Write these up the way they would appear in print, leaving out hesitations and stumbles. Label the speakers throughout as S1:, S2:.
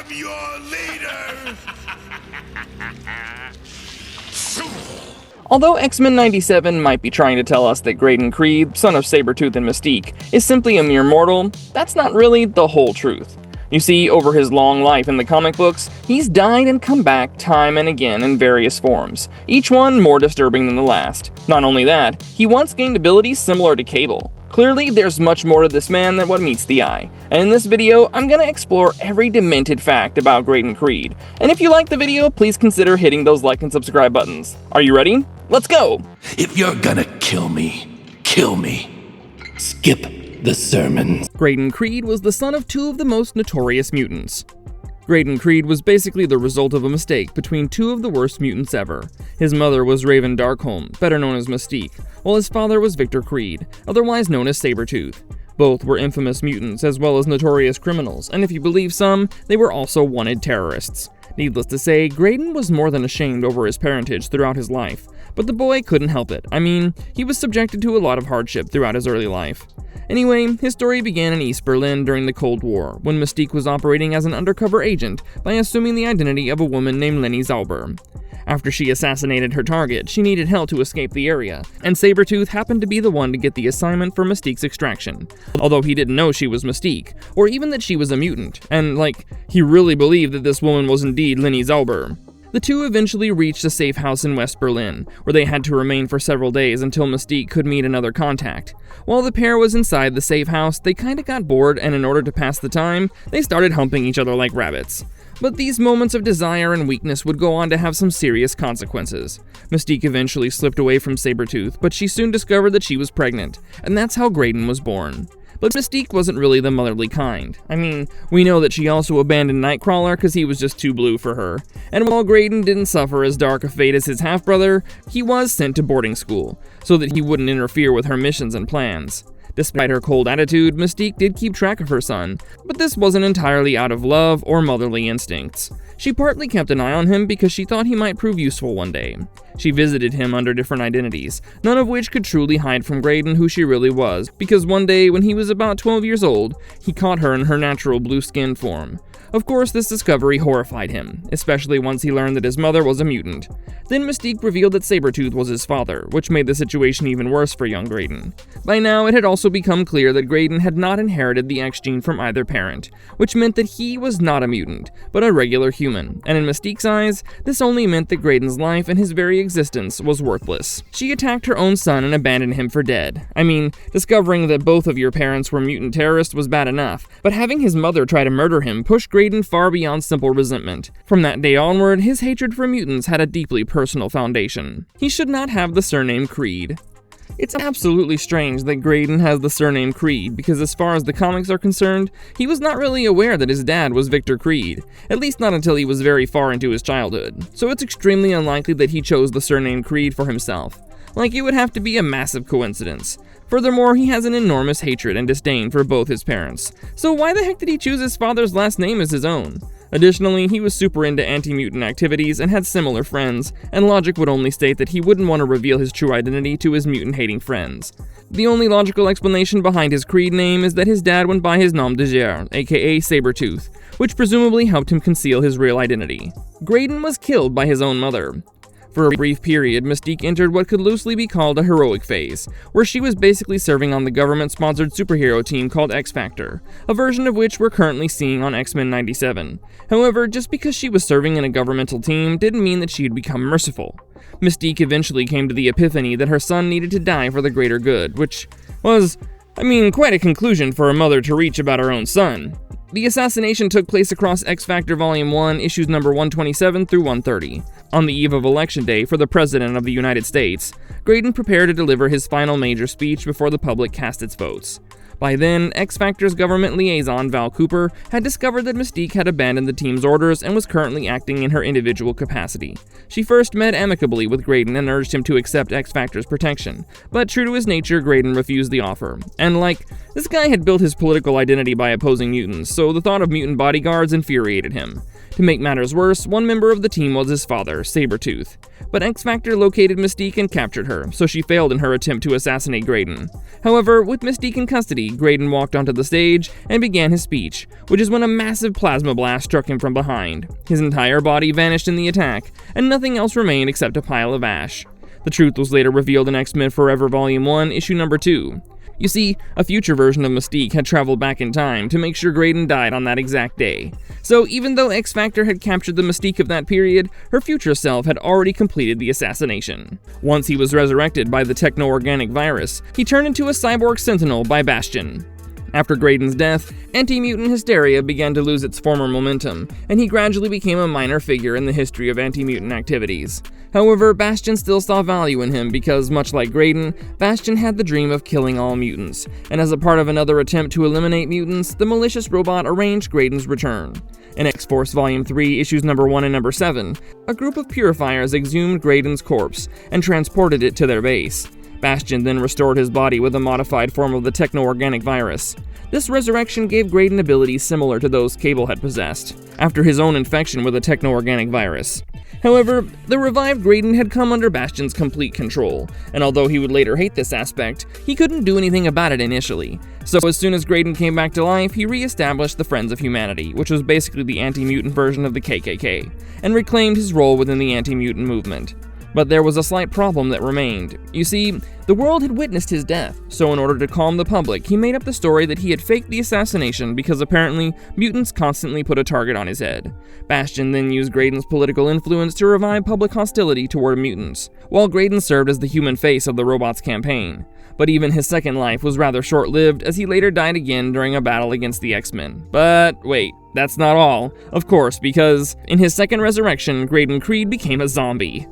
S1: am your leader!
S2: Although X-Men 97 might be trying to tell us that Graydon Creed, son of Sabretooth and Mystique, is simply a mere mortal, that's not really the whole truth. You see, over his long life in the comic books, he's died and come back time and again in various forms, each one more disturbing than the last. Not only that, he once gained abilities similar to Cable. Clearly, there's much more to this man than what meets the eye, and in this video, I'm gonna explore every demented fact about Graydon Creed. And if you like the video, please consider hitting those like and subscribe buttons. Are you ready? Let's go!
S1: If you're gonna kill me, kill me. Skip the sermons.
S2: Graydon Creed was the son of two of the most notorious mutants. Graydon Creed was basically the result of a mistake between two of the worst mutants ever. His mother was Raven Darkholme, better known as Mystique, while his father was Victor Creed, otherwise known as Sabretooth. Both were infamous mutants as well as notorious criminals, and if you believe some, they were also wanted terrorists. Needless to say, Graydon was more than ashamed over his parentage throughout his life, but the boy couldn't help it. I mean, he was subjected to a lot of hardship throughout his early life. Anyway, his story began in East Berlin during the Cold War, when Mystique was operating as an undercover agent by assuming the identity of a woman named Leni Zauber. After she assassinated her target, she needed help to escape the area, and Sabretooth happened to be the one to get the assignment for Mystique's extraction. Although he didn't know she was Mystique, or even that she was a mutant, and he really believed that this woman was indeed Leni Zauber. The two eventually reached a safe house in West Berlin, where they had to remain for several days until Mystique could meet another contact. While the pair was inside the safe house, they kinda got bored, and in order to pass the time, they started humping each other like rabbits. But these moments of desire and weakness would go on to have some serious consequences. Mystique eventually slipped away from Sabretooth, but she soon discovered that she was pregnant, and that's how Graydon was born. But Mystique wasn't really the motherly kind. I mean, we know that she also abandoned Nightcrawler because he was just too blue for her. And while Graydon didn't suffer as dark a fate as his half-brother, he was sent to boarding school, so that he wouldn't interfere with her missions and plans. Despite her cold attitude, Mystique did keep track of her son, but this wasn't entirely out of love or motherly instincts. She partly kept an eye on him because she thought he might prove useful one day. She visited him under different identities, none of which could truly hide from Graydon who she really was, because one day when he was about 12 years old, he caught her in her natural blue-skinned form. Of course, this discovery horrified him, especially once he learned that his mother was a mutant. Then Mystique revealed that Sabretooth was his father, which made the situation even worse for young Graydon. By now, it had also become clear that Graydon had not inherited the X gene from either parent, which meant that he was not a mutant, but a regular human, and in Mystique's eyes, this only meant that Graydon's life and his very existence was worthless. She attacked her own son and abandoned him for dead. I mean, discovering that both of your parents were mutant terrorists was bad enough, but having his mother try to murder him pushed Graydon far beyond simple resentment. From that day onward, his hatred for mutants had a deeply personal foundation. He should not have the surname Creed. It's absolutely strange that Graydon has the surname Creed, because as far as the comics are concerned, he was not really aware that his dad was Victor Creed, at least not until he was very far into his childhood, so it's extremely unlikely that he chose the surname Creed for himself. It would have to be a massive coincidence. Furthermore, he has an enormous hatred and disdain for both his parents, so why the heck did he choose his father's last name as his own? Additionally, he was super into anti-mutant activities and had similar friends, and logic would only state that he wouldn't want to reveal his true identity to his mutant-hating friends. The only logical explanation behind his Creed name is that his dad went by his nom de guerre, aka Sabretooth, which presumably helped him conceal his real identity. Graydon was killed by his own mother. For a brief period, Mystique entered what could loosely be called a heroic phase, where she was basically serving on the government-sponsored superhero team called X-Factor, a version of which we're currently seeing on X-Men 97. However, just because she was serving in a governmental team didn't mean that she'd become merciful. Mystique eventually came to the epiphany that her son needed to die for the greater good, which was, quite a conclusion for a mother to reach about her own son. The assassination took place across X-Factor Volume 1, issues number 127 through 130. On the eve of Election Day for the President of the United States, Graydon prepared to deliver his final major speech before the public cast its votes. By then, X-Factor's government liaison, Val Cooper, had discovered that Mystique had abandoned the team's orders and was currently acting in her individual capacity. She first met amicably with Graydon and urged him to accept X-Factor's protection, but true to his nature, Graydon refused the offer. And this guy had built his political identity by opposing mutants, so the thought of mutant bodyguards infuriated him. To make matters worse, one member of the team was his father, Sabretooth. But X-Factor located Mystique and captured her, so she failed in her attempt to assassinate Graydon. However, with Mystique in custody, Graydon walked onto the stage and began his speech, which is when a massive plasma blast struck him from behind. His entire body vanished in the attack, and nothing else remained except a pile of ash. The truth was later revealed in X-Men Forever Volume 1, Issue Number 2. You see, a future version of Mystique had traveled back in time to make sure Graydon died on that exact day. So even though X-Factor had captured the Mystique of that period, her future self had already completed the assassination. Once he was resurrected by the techno-organic virus, he turned into a cyborg sentinel by Bastion. After Graydon's death, anti-mutant hysteria began to lose its former momentum, and he gradually became a minor figure in the history of anti-mutant activities. However, Bastion still saw value in him because, much like Graydon, Bastion had the dream of killing all mutants, and as a part of another attempt to eliminate mutants, the malicious robot arranged Graydon's return. In X-Force Volume 3, Issues Number 1 and Number 7, a group of purifiers exhumed Graydon's corpse and transported it to their base. Bastion then restored his body with a modified form of the techno-organic virus. This resurrection gave Graydon abilities similar to those Cable had possessed, after his own infection with a techno-organic virus. However, the revived Graydon had come under Bastion's complete control, and although he would later hate this aspect, he couldn't do anything about it initially. So as soon as Graydon came back to life, he re-established the Friends of Humanity, which was basically the anti-mutant version of the KKK, and reclaimed his role within the anti-mutant movement. But there was a slight problem that remained. You see, the world had witnessed his death, so in order to calm the public, he made up the story that he had faked the assassination because apparently mutants constantly put a target on his head. Bastion then used Graydon's political influence to revive public hostility toward mutants, while Graydon served as the human face of the robot's campaign. But even his second life was rather short-lived, as he later died again during a battle against the X-Men. But wait, that's not all. Of course, because in his second resurrection, Graydon Creed became a zombie.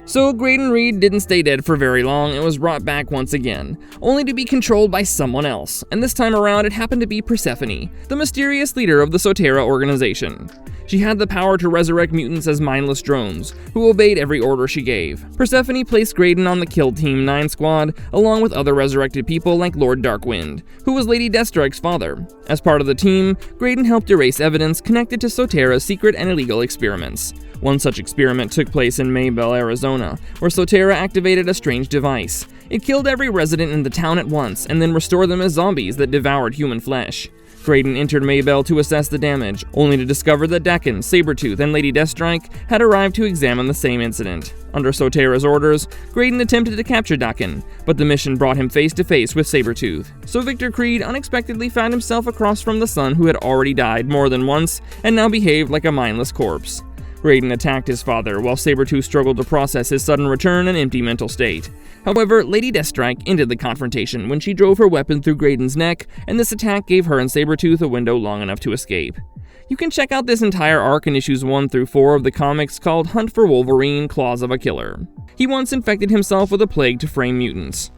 S2: So Graydon Reed didn't stay dead for very long and was brought back once again, only to be controlled by someone else, and this time around it happened to be Persephone, the mysterious leader of the Sotera organization. She had the power to resurrect mutants as mindless drones, who obeyed every order she gave. Persephone placed Graydon on the Kill Team 9 squad, along with other resurrected people like Lord Darkwind, who was Lady Deathstrike's father. As part of the team, Graydon helped erase evidence connected to Sotera's secret and illegal experiments. One such experiment took place in Maybell, Arizona, where Sotera activated a strange device. It killed every resident in the town at once, and then restored them as zombies that devoured human flesh. Graydon entered Maybell to assess the damage, only to discover that Daken, Sabretooth, and Lady Deathstrike had arrived to examine the same incident. Under Sotera's orders, Graydon attempted to capture Daken, but the mission brought him face to face with Sabretooth. So Victor Creed unexpectedly found himself across from the son who had already died more than once, and now behaved like a mindless corpse. Graydon attacked his father, while Sabretooth struggled to process his sudden return and empty mental state. However, Lady Deathstrike ended the confrontation when she drove her weapon through Graydon's neck, and this attack gave her and Sabretooth a window long enough to escape. You can check out this entire arc in issues 1 through 4 of the comics called Hunt for Wolverine: Claws of a Killer. He once infected himself with a plague to frame mutants.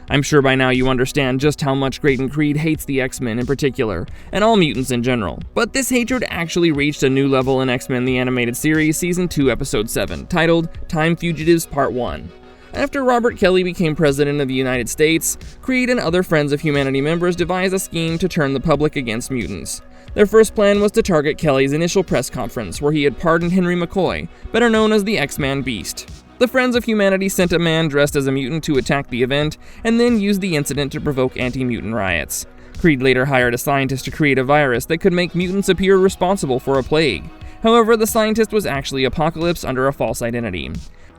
S2: I'm sure by now you understand just how much Graydon Creed hates the X-Men in particular, and all mutants in general. But this hatred actually reached a new level in X-Men the Animated Series Season 2 Episode 7, titled Time Fugitives Part 1. After Robert Kelly became President of the United States, Creed and other Friends of Humanity members devised a scheme to turn the public against mutants. Their first plan was to target Kelly's initial press conference, where he had pardoned Henry McCoy, better known as the X-Man Beast. The Friends of Humanity sent a man dressed as a mutant to attack the event, and then used the incident to provoke anti-mutant riots. Creed later hired a scientist to create a virus that could make mutants appear responsible for a plague. However, the scientist was actually Apocalypse under a false identity.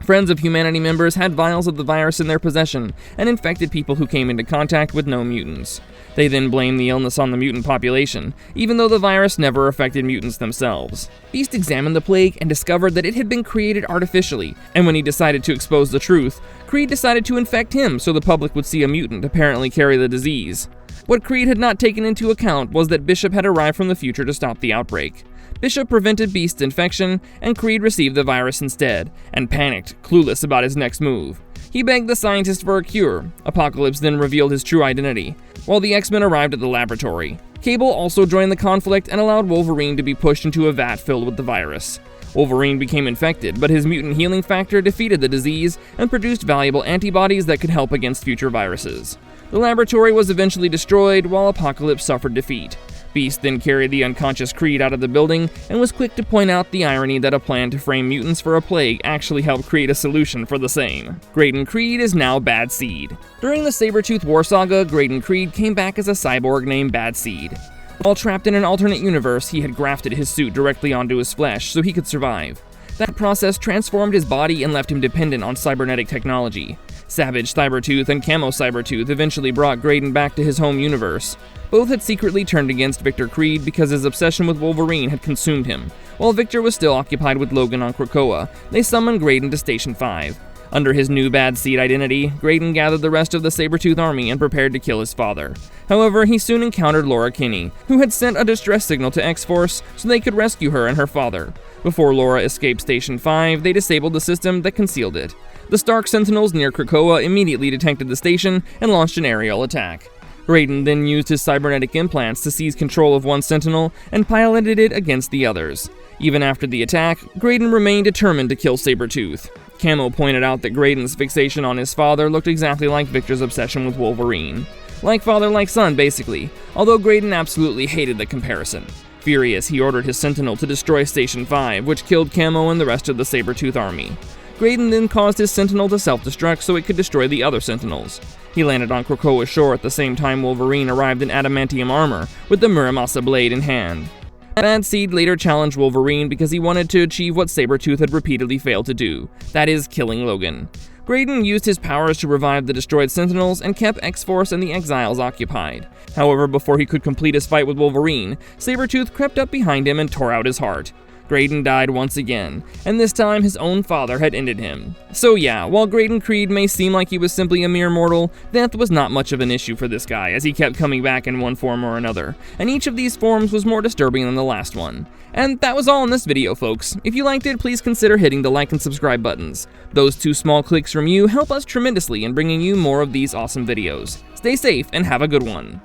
S2: Friends of Humanity members had vials of the virus in their possession, and infected people who came into contact with known mutants. They then blamed the illness on the mutant population, even though the virus never affected mutants themselves. Beast examined the plague and discovered that it had been created artificially, and when he decided to expose the truth, Creed decided to infect him so the public would see a mutant apparently carry the disease. What Creed had not taken into account was that Bishop had arrived from the future to stop the outbreak. Bishop prevented Beast's infection, and Creed received the virus instead, and panicked, clueless about his next move. He begged the scientist for a cure. Apocalypse then revealed his true identity, while the X-Men arrived at the laboratory. Cable also joined the conflict and allowed Wolverine to be pushed into a vat filled with the virus. Wolverine became infected, but his mutant healing factor defeated the disease and produced valuable antibodies that could help against future viruses. The laboratory was eventually destroyed, while Apocalypse suffered defeat. Beast then carried the unconscious Creed out of the building and was quick to point out the irony that a plan to frame mutants for a plague actually helped create a solution for the same. Graydon Creed is now Bad Seed. During the Sabretooth War Saga, Graydon Creed came back as a cyborg named Bad Seed. While trapped in an alternate universe, he had grafted his suit directly onto his flesh so he could survive. That process transformed his body and left him dependent on cybernetic technology. Savage Sabretooth and Camo Sabretooth eventually brought Graydon back to his home universe. Both had secretly turned against Victor Creed because his obsession with Wolverine had consumed him. While Victor was still occupied with Logan on Krakoa, they summoned Graydon to Station 5. Under his new Bad Seed identity, Graydon gathered the rest of the Sabretooth army and prepared to kill his father. However, he soon encountered Laura Kinney, who had sent a distress signal to X-Force so they could rescue her and her father. Before Laura escaped Station 5, they disabled the system that concealed it. The Stark Sentinels near Krakoa immediately detected the station and launched an aerial attack. Graydon then used his cybernetic implants to seize control of one Sentinel and piloted it against the others. Even after the attack, Graydon remained determined to kill Sabretooth. Camo pointed out that Graydon's fixation on his father looked exactly like Victor's obsession with Wolverine. Like father, like son, basically, although Graydon absolutely hated the comparison. Furious, he ordered his Sentinel to destroy Station 5, which killed Camo and the rest of the Sabretooth army. Graydon then caused his Sentinel to self-destruct so it could destroy the other Sentinels. He landed on Krakoa shore at the same time Wolverine arrived in adamantium armor, with the Muramasa blade in hand. Bad Seed later challenged Wolverine because he wanted to achieve what Sabretooth had repeatedly failed to do, that is, killing Logan. Graydon used his powers to revive the destroyed Sentinels and kept X-Force and the Exiles occupied. However, before he could complete his fight with Wolverine, Sabretooth crept up behind him and tore out his heart. Graydon died once again, and this time his own father had ended him. So yeah, while Graydon Creed may seem like he was simply a mere mortal, death was not much of an issue for this guy as he kept coming back in one form or another, and each of these forms was more disturbing than the last one. And that was all in this video, folks. If you liked it, please consider hitting the like and subscribe buttons. Those 2 small clicks from you help us tremendously in bringing you more of these awesome videos. Stay safe and have a good one.